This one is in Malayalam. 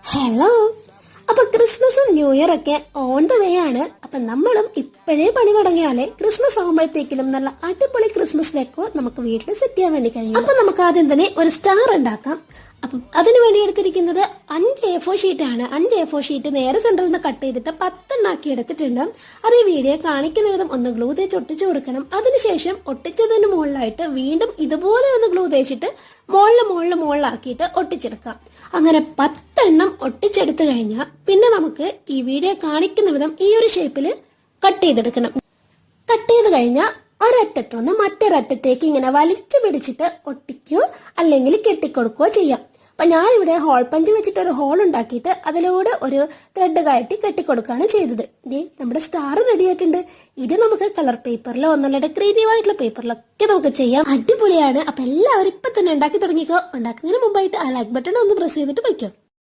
ഹലോ. അപ്പൊ ക്രിസ്മസും ന്യൂ ഇയർ ഒക്കെ ഓൺ ദ വേ ആണ്. അപ്പൊ നമ്മളും ഇപ്പോഴേ പണി തുടങ്ങിയാലേ ക്രിസ്മസ് ആകുമ്പോഴത്തേക്കിലും നല്ല അടിപൊളി ക്രിസ്മസ് ഡെക്കോ നമുക്ക് വീട്ടിൽ സെറ്റ് ചെയ്യാൻ വേണ്ടി കഴിയും. അപ്പൊ നമുക്ക് ആദ്യം തന്നെ ഒരു സ്റ്റാർ ഉണ്ടാക്കാം. അപ്പം അതിനു വേണ്ടി എടുത്തിരിക്കുന്നത് 5 A4 ഷീറ്റ് ആണ്. 5 A4 ഷീറ്റ് നേരെ സെന്ററിൽ നിന്ന് കട്ട് ചെയ്തിട്ട് 10 എണ്ണാക്കി എടുത്തിട്ടുണ്ട്. അത് ഈ വീഡിയോ കാണിക്കുന്ന വിധം ഒന്ന് ഗ്ലൂ തേച്ച് ഒട്ടിച്ചു കൊടുക്കണം. അതിനുശേഷം ഒട്ടിച്ചതിന് മുകളിലായിട്ട് വീണ്ടും ഇതുപോലെ ഒന്ന് ഗ്ലൂ തേച്ചിട്ട് മുകളിലാക്കിയിട്ട് ഒട്ടിച്ചെടുക്കാം. അങ്ങനെ 10 എണ്ണം ഒട്ടിച്ചെടുത്തു കഴിഞ്ഞാൽ പിന്നെ നമുക്ക് ഈ വീഡിയോ കാണിക്കുന്ന വിധം ഈ ഒരു ഷേപ്പിൽ കട്ട് ചെയ്തെടുക്കണം. കട്ട് ചെയ്ത് കഴിഞ്ഞാൽ ഒരറ്റത്തുനിന്ന് മറ്റൊരറ്റത്തേക്ക് ഇങ്ങനെ വലിച്ചു പിടിച്ചിട്ട് ഒട്ടിക്കുകയോ അല്ലെങ്കിൽ കെട്ടിക്കൊടുക്കുകയോ ചെയ്യാം. അപ്പൊ ഞാനിവിടെ ഹോൾ പഞ്ച് വെച്ചിട്ട് ഒരു ഹോൾ ഉണ്ടാക്കിയിട്ട് അതിലൂടെ ഒരു ത്രെഡ് കയറ്റി കെട്ടിക്കൊടുക്കുകയാണ് ചെയ്തത്. നമ്മുടെ സ്റ്റാർ റെഡി ആയിട്ടുണ്ട്. ഇത് നമുക്ക് കളർ പേപ്പറിലോ ഒന്നല്ല ക്രിയേറ്റീവ് ആയിട്ടുള്ള പേപ്പറിലൊക്കെ നമുക്ക് ചെയ്യാം. അടിപൊളിയാണ്. അപ്പൊ എല്ലാവരും ഇപ്പൊ തന്നെ ഉണ്ടാക്കി തുടങ്ങിക്കോ. ഉണ്ടാക്കുന്നതിന് മുമ്പായിട്ട് ആ ലൈക്ക് ബട്ടൺ ഒന്ന് പ്രസ് ചെയ്തിട്ട് വയ്ക്കോ.